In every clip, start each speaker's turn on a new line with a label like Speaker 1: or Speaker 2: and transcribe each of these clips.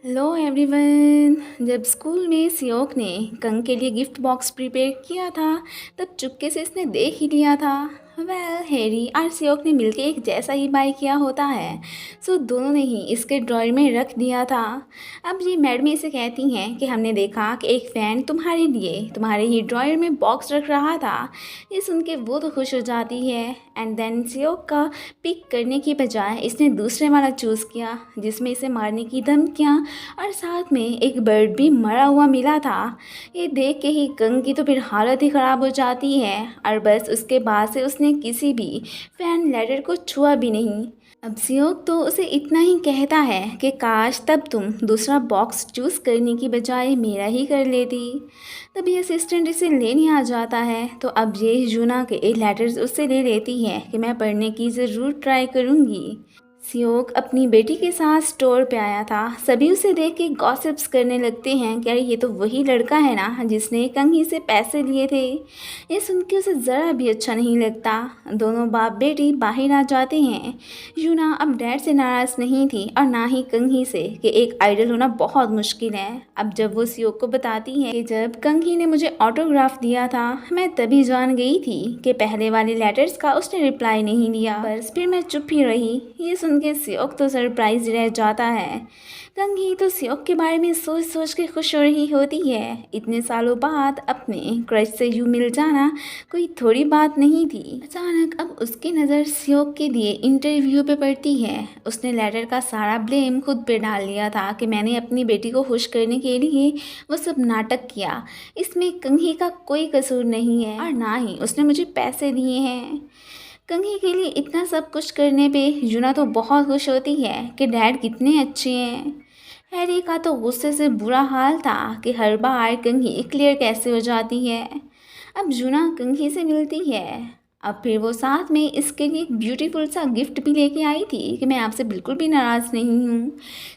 Speaker 1: Hello everyone. जब school में Seok ने कंग के लिए गिफ्ट बॉक्स प्रिपेयर किया था तब चुपके से इसने देख ही लिया था। हैरी और सियोक ने मिलकर एक जैसा ही बाय किया होता है, सो दोनों ने ही इसके ड्रॉयर में रख दिया था। अब ये मैडम इसे कहती हैं कि हमने देखा कि एक फ़ैन तुम्हारे लिए तुम्हारे ही ड्रॉयर में बॉक्स रख रहा था। ये सुन के वो तो खुश हो जाती है एंड देन सियोक का पिक करने की बजाय इसने दूसरे वाला चूज़ किया जिसमें इसे मारने की धमकियाँ और साथ में एक बर्ड भी मरा हुआ मिला था। ये देख के ही कंग की तो फिर हालत ही ख़राब हो जाती है और बस उसके बाद से उसने किसी भी फैन लेटर को छुआ भी नहीं। अब सियोक तो उसे इतना ही कहता है कि काश तब तुम दूसरा बॉक्स चूज़ करने की बजाय मेरा ही कर लेती। तभी असिस्टेंट इसे लेने आ जाता है तो अब ये यूना के लेटर्स उससे ले लेती है कि मैं पढ़ने की ज़रूर ट्राई करूँगी। सियोक अपनी बेटी के साथ स्टोर पे आया था। सभी उसे देख के गॉसिप्स करने लगते हैं कि अरे ये तो वही लड़का है ना जिसने कंघी से पैसे लिए थे। ये सुन के उसे ज़रा भी अच्छा नहीं लगता। दोनों बाप बेटी बाहर आ जाते हैं। यूना अब डैड से नाराज़ नहीं थी और ना ही कंघी से कि एक आइडल होना बहुत मुश्किल है। अब जब वो सियोक को बताती है कि जब कंघी ने मुझे ऑटोग्राफ दिया था मैं तभी जान गई थी कि पहले वाले लेटर्स का उसने रिप्लाई नहीं दिया, बस फिर मैं चुप ही रही। ये सुन के सियोक तो सरप्राइज रह जाता है। कंघी तो सियोक के बारे में सोच सोच के खुश हो रही होती है। इतने सालों बाद अपने क्रश से यूं मिल जाना कोई थोड़ी बात नहीं थी। अचानक अब उसकी नज़र सियोक के दिए इंटरव्यू पे पड़ती है। उसने लेटर का सारा ब्लेम खुद पे डाल लिया था कि मैंने अपनी बेटी को खुश करने के लिए वो सब नाटक किया, इसमें कंघी का कोई कसूर नहीं है और ना ही उसने मुझे पैसे दिए हैं। कंघी के लिए इतना सब कुछ करने पे यूना तो बहुत खुश होती है कि डैड कितने अच्छे हैं। हैरी का तो गुस्से से बुरा हाल था कि हर बार कंघी क्लियर कैसे हो जाती है। अब यूना कंघी से मिलती है। अब फिर वो साथ में इसके लिए एक ब्यूटीफुल सा गिफ्ट भी लेके आई थी कि मैं आपसे बिल्कुल भी नाराज़ नहीं हूँ।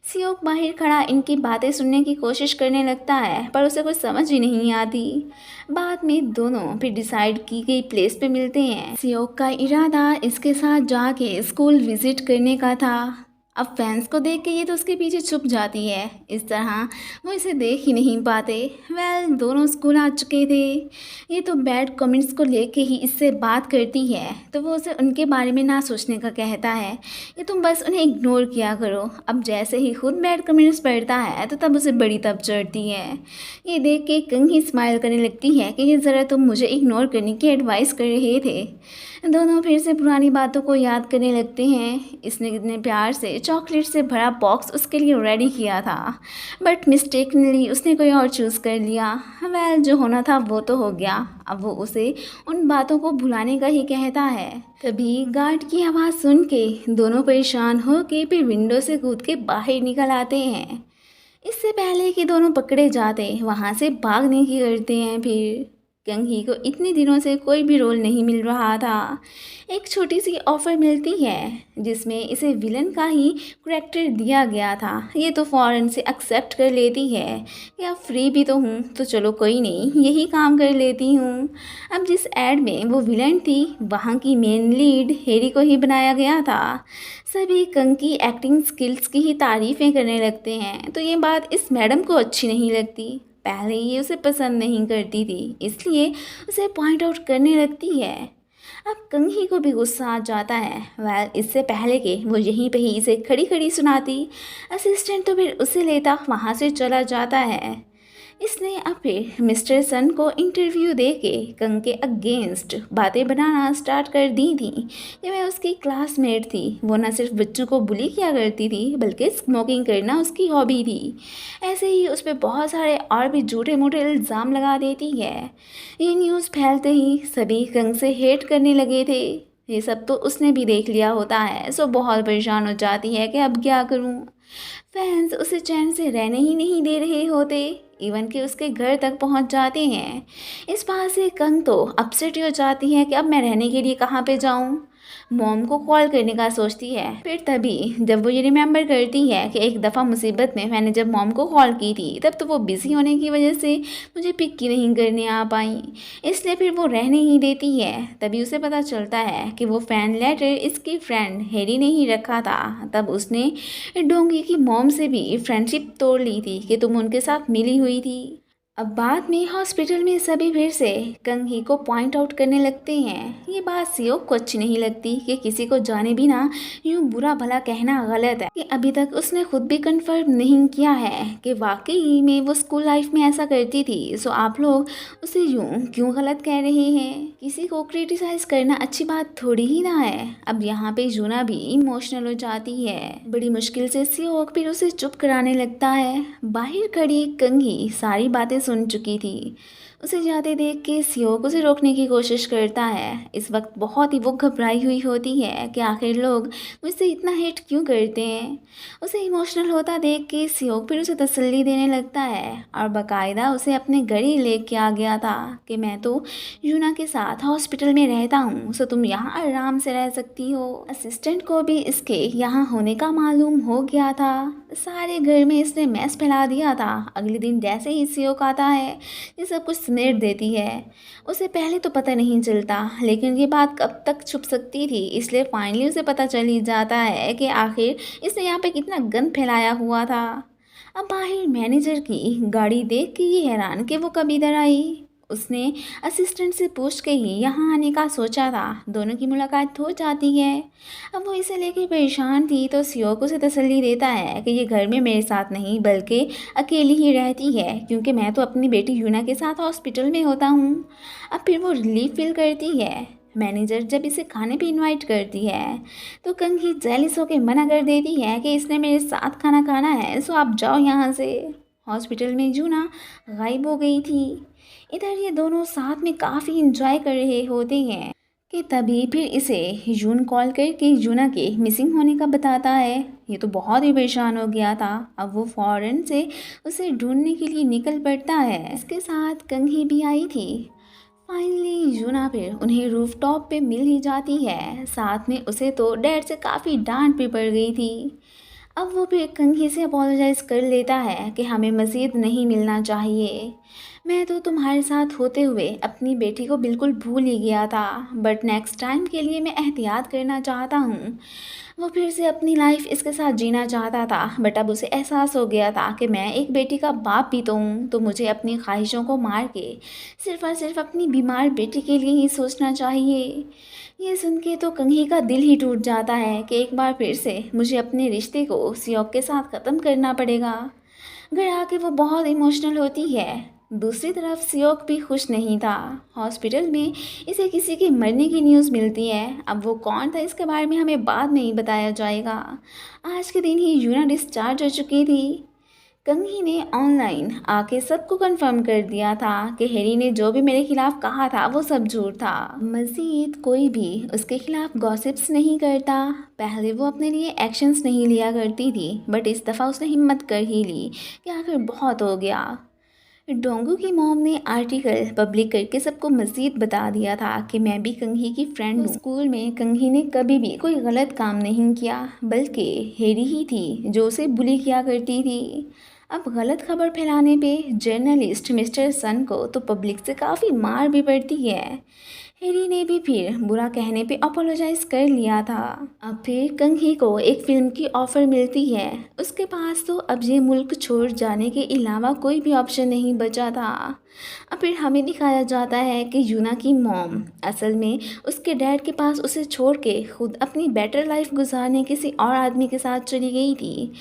Speaker 1: सियोक बाहर खड़ा इनकी बातें सुनने की कोशिश करने लगता है पर उसे कुछ समझ ही नहीं आती। बाद में दोनों फिर डिसाइड की गई प्लेस पे मिलते हैं। सियोक का इरादा इसके साथ जाके स्कूल विजिट करने का था। अब फैंस को देख के ये तो उसके पीछे छुप जाती है। इस तरह वो इसे देख ही नहीं पाते। दोनों स्कूल आ चुके थे। ये तो बैड कमेंट्स को लेके ही इससे बात करती है तो वो उसे उनके बारे में ना सोचने का कहता है। ये तुम बस उन्हें इग्नोर किया करो। अब जैसे ही खुद बैड कमेंट्स पढ़ता है तो तब उसे बड़ी तब चढ़ती है। ये देख के कंघी स्माइल करने लगती है कि ये ज़रा तुम मुझे इग्नोर करने की एडवाइस कर रहे थे। दोनों फिर से पुरानी बातों को याद करने लगते हैं। इसने कितने प्यार से चॉकलेट से भरा बॉक्स उसके लिए रेडी किया था बट मिस्टेकनली उसने कोई और चूज़ कर लिया। जो होना था वो तो हो गया। अब वो उसे उन बातों को भुलाने का ही कहता है। तभी गार्ड की आवाज़ सुन के दोनों परेशान हो के फिर विंडो से कूद के बाहर निकल आते हैं। इससे पहले कि दोनों पकड़े जाते वहाँ से भागने की करते हैं। फिर कंघी को इतने दिनों से कोई भी रोल नहीं मिल रहा था। एक छोटी सी ऑफ़र मिलती है जिसमें इसे विलन का ही करैक्टर दिया गया था। ये तो फ़ौरन से एक्सेप्ट कर लेती है कि अब फ्री भी तो हूँ तो चलो कोई नहीं यही काम कर लेती हूँ। अब जिस एड में वो विलन थी वहाँ की मेन लीड हैरी को ही बनाया गया था। सभी कंग की एक्टिंग स्किल्स की ही तारीफ़ें करने लगते हैं तो ये बात इस मैडम को अच्छी नहीं लगती। पहले ये उसे पसंद नहीं करती थी इसलिए उसे पॉइंट आउट करने लगती है। अब कंघी को भी गुस्सा आ जाता है। इससे पहले कि वो यहीं पे ही इसे खड़ी खड़ी सुनाती असिस्टेंट तो फिर उसे लेता वहाँ से चला जाता है। इसने अब फिर मिस्टर सन को इंटरव्यू दे के कंग के अगेंस्ट बातें बनाना स्टार्ट कर दी थी कि मैं उसकी क्लासमेट थी। वो न सिर्फ बच्चों को बुली किया करती थी बल्कि स्मोकिंग करना उसकी हॉबी थी। ऐसे ही उस पर बहुत सारे और भी झूठे मूठे इल्ज़ाम लगा देती है। ये न्यूज़ फैलते ही सभी कंग से हेट करने लगे थे। ये सब तो उसने भी देख लिया होता है सो बहुत परेशान हो जाती है कि अब क्या करूं। फैंस उसे चैन से रहने ही नहीं दे रहे होते। इवन कि उसके घर तक पहुंच जाते हैं। इस बात से कंग तो अपसेट हो जाती है कि अब मैं रहने के लिए कहाँ पे जाऊं। मॉम को कॉल करने का सोचती है। फिर तभी जब वो ये रिमेम्बर करती है कि एक दफ़ा मुसीबत में मैंने जब मॉम को कॉल की थी तब तो वो बिज़ी होने की वजह से मुझे पिक ही नहीं करने आ पाई, इसलिए फिर वो रहने ही देती है। तभी उसे पता चलता है कि वो फ़ैन लेटर इसकी फ्रेंड हैरी ने ही रखा था। तब उसने डोंगी की मॉम से भी फ्रेंडशिप तोड़ ली थी कि तुम उनके साथ मिली हुई थी। अब बाद में हॉस्पिटल में सभी फिर से कंघी को पॉइंट आउट करने लगते हैं। ये बात सियोक को अच्छी नहीं लगती कि किसी को जाने बिना यूं बुरा भला कहना गलत है, कि अभी तक उसने खुद भी कंफर्म नहीं किया है कि वाकई में वो स्कूल लाइफ में ऐसा करती थी। सो आप लोग उसे यूं क्यों गलत कह रहे हैं। किसी को क्रिटिसाइज करना अच्छी बात थोड़ी ही ना है। अब यहाँ पे जूना भी इमोशनल हो जाती है। बड़ी मुश्किल से सियोक फिर उसे चुप कराने लगता है। बाहर खड़ी कंघी सारी बातें सुन चुकी थी। उसे जाते देख के सियोक उसे रोकने की कोशिश करता है। इस वक्त बहुत ही वो घबराई हुई होती है कि आखिर लोग मुझसे इतना हेट क्यों करते हैं। उसे इमोशनल होता देख के सियोक फिर उसे तसल्ली देने लगता है और बाकायदा उसे अपने घर ही लेके आ गया था कि मैं तो यूना के साथ हॉस्पिटल में रहता हूँ, सो तुम यहाँ आराम से रह सकती हो। असिस्टेंट को भी इसके यहाँ होने का मालूम हो गया था। सारे घर में इसने मैस फैला दिया था। अगले दिन जैसे ही सियोक आता है ये सब कुछ समेट देती है। उसे पहले तो पता नहीं चलता, लेकिन ये बात कब तक छुप सकती थी, इसलिए फाइनली उसे पता चल ही जाता है कि आखिर इसने यहाँ पे कितना गंद फैलाया हुआ था। अब बाहर मैनेजर की गाड़ी देख के ये हैरान कि वो कब इधर आई। उसने असिस्टेंट से पूछ के ही यहाँ आने का सोचा था। दोनों की मुलाकात हो जाती है। अब वो इसे लेके परेशान थी तो सियोक उसे तसल्ली देता है कि ये घर में मेरे साथ नहीं बल्कि अकेली ही रहती है, क्योंकि मैं तो अपनी बेटी यूना के साथ हॉस्पिटल में होता हूँ। अब फिर वो रिलीफ फील करती है। मैनेजर जब इसे खाने पे इनवाइट करती है तो कंघी जेलिस होकर मना कर देती है कि इसने मेरे साथ खाना खाना है, सो आप जाओ यहाँ से। हॉस्पिटल में जूना गायब हो गई थी। इधर ये दोनों साथ में काफ़ी इंजॉय कर रहे होते हैं कि तभी फिर इसे यून कॉल करके यूना के मिसिंग होने का बताता है। ये तो बहुत ही परेशान हो गया था। अब वो फ़ौरन से उसे ढूंढने के लिए निकल पड़ता है। इसके साथ कंघी भी आई थी। फाइनली यूना फिर उन्हें रूफ टॉप पे मिल ही जाती है। साथ में उसे तो डैड से काफ़ी डांट भी पड़ गई थी। अब वो भी कंघी से अपोलोजाइज़ कर लेता है कि हमें मज़ीद नहीं मिलना चाहिए। मैं तो तुम्हारे साथ होते हुए अपनी बेटी को बिल्कुल भूल ही गया था, बट नेक्स्ट टाइम के लिए मैं एहतियात करना चाहता हूँ। वो फिर से अपनी लाइफ इसके साथ जीना चाहता था, बट अब उसे एहसास हो गया था कि मैं एक बेटी का बाप भी तो हूँ, तो मुझे अपनी ख्वाहिशों को मार के सिर्फ़ और सिर्फ अपनी बीमार बेटी के लिए ही सोचना चाहिए। ये सुन के तो कंघी का दिल ही टूट जाता है कि एक बार फिर से मुझे अपने रिश्ते को सियोक के साथ ख़त्म करना पड़ेगा। घर आके वो बहुत इमोशनल होती है। दूसरी तरफ सियोक भी खुश नहीं था। हॉस्पिटल में इसे किसी के मरने की न्यूज़ मिलती है। अब वो कौन था इसके बारे में हमें बाद में ही बताया जाएगा। आज के दिन ही यूना डिस्चार्ज हो चुकी थी। कंघी ने ऑनलाइन आके सबको कंफर्म कर दिया था कि हैरी ने जो भी मेरे खिलाफ कहा था वो सब झूठ था। मज़ीद कोई भी उसके खिलाफ गॉसिप्स नहीं करता। पहले वो अपने लिए एक्शंस नहीं लिया करती थी, बट इस दफ़ा उसने हिम्मत कर ही ली कि आखिर बहुत हो गया। डोंगू की मॉम ने आर्टिकल पब्लिक करके सबको मज़ीद बता दिया था कि मैं भी कंघी की फ्रेंड हूँ। स्कूल में कंघी ने कभी भी कोई गलत काम नहीं किया, बल्कि हैरी ही थी जो उसे बुली किया करती थी। अब गलत खबर फैलाने पे जर्नलिस्ट मिस्टर सन को तो पब्लिक से काफ़ी मार भी पड़ती है। हैरी ने भी फिर बुरा कहने पे अपोलोजाइज़ कर लिया था। अब फिर कंघी को एक फ़िल्म की ऑफ़र मिलती है। उसके पास तो अब ये मुल्क छोड़ जाने के अलावा कोई भी ऑप्शन नहीं बचा था। अब फिर हमें दिखाया जाता है कि यूना की मॉम असल में उसके डैड के पास उसे छोड़ के खुद अपनी बेटर लाइफ गुजारने किसी और आदमी के साथ चली गई थी।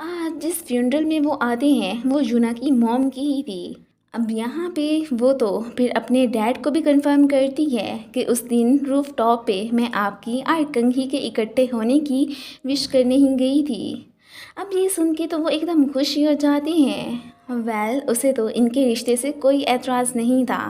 Speaker 1: आज जिस फ्यूनरल में वो आते हैं वो यूना की मॉम की ही थी। अब यहाँ पे वो तो फिर अपने डैड को भी कंफर्म करती है कि उस दिन रूफ टॉप पे मैं आपकी और कंघी के इकट्ठे होने की विश करने ही गई थी। अब ये सुन के तो वो एकदम खुश हो जाती हैं। वेल उसे तो इनके रिश्ते से कोई एतराज़ नहीं था।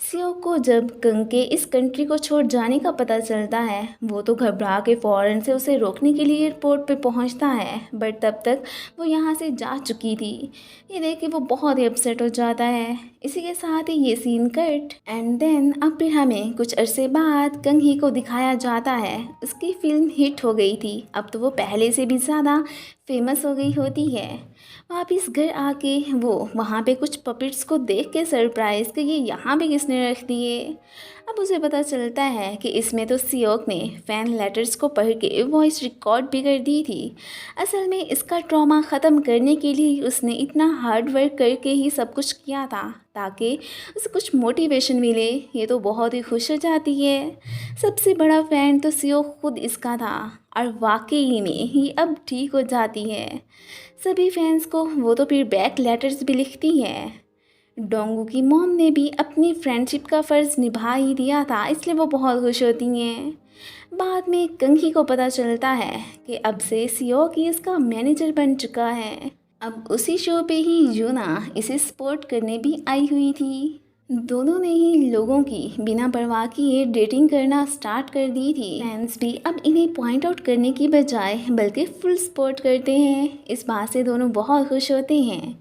Speaker 1: सियोक को जब कंग के इस कंट्री को छोड़ जाने का पता चलता है, वो तो घबरा के फ़ौरन से उसे रोकने के लिए एयरपोर्ट पे पहुंचता है, बट तब तक वो यहाँ से जा चुकी थी। ये देख के वो बहुत ही अपसेट हो जाता है। इसी के साथ ही ये सीन कट एंड देन अब फिर हमें कुछ अरसे बाद कंग ही को दिखाया जाता है। उसकी फिल्म हिट हो गई थी, अब तो वो पहले से भी ज़्यादा फेमस हो गई होती है। वापिस घर आके वो वहाँ पे कुछ पपेट्स को देख के सरप्राइज कि ये यहाँ पे किसने रख दिए। अब उसे पता चलता है कि इसमें तो सियोक ने फ़ैन लेटर्स को पढ़ के वॉइस रिकॉर्ड भी कर दी थी। असल में इसका ट्रॉमा ख़त्म करने के लिए उसने इतना हार्ड वर्क करके ही सब कुछ किया था ताकि उसे कुछ मोटिवेशन मिले। ये तो बहुत ही खुश हो जाती है। सबसे बड़ा फ़ैन तो सियोक खुद इसका था और वाकई में ही अब ठीक हो जाती है। सभी फैंस को वो तो फिर बैक लेटर्स भी लिखती है। डोंगू की मॉम ने भी अपनी फ्रेंडशिप का फ़र्ज़ निभा ही दिया था, इसलिए वो बहुत खुश होती हैं। बाद में कंघी को पता चलता है कि अब से सियोक ही इसका मैनेजर बन चुका है। अब उसी शो पे ही यूना इसे सपोर्ट करने भी आई हुई थी। दोनों ने ही लोगों की बिना परवाह किए डेटिंग करना स्टार्ट कर दी थी। फैंस भी अब इन्हें पॉइंट आउट करने की बजाय बल्कि फुल सपोर्ट करते हैं। इस बात से दोनों बहुत खुश होते हैं।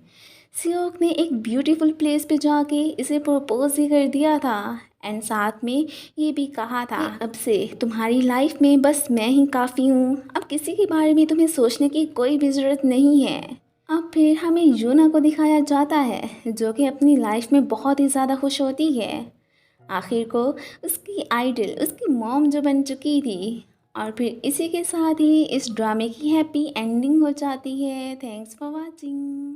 Speaker 1: सियोक ने एक ब्यूटीफुल प्लेस पे जाके इसे प्रपोज ही कर दिया था एंड साथ में ये भी कहा था कि अब से तुम्हारी लाइफ में बस मैं ही काफ़ी हूँ, अब किसी के बारे में तुम्हें सोचने की कोई भी ज़रूरत नहीं है। अब फिर हमें यूना को दिखाया जाता है जो कि अपनी लाइफ में बहुत ही ज़्यादा खुश होती है। आखिर को उसकी आइडल उसकी मॉम जो बन चुकी थी। और फिर इसी के साथ ही इस ड्रामे की हैप्पी एंडिंग हो जाती है। Thanks for watching.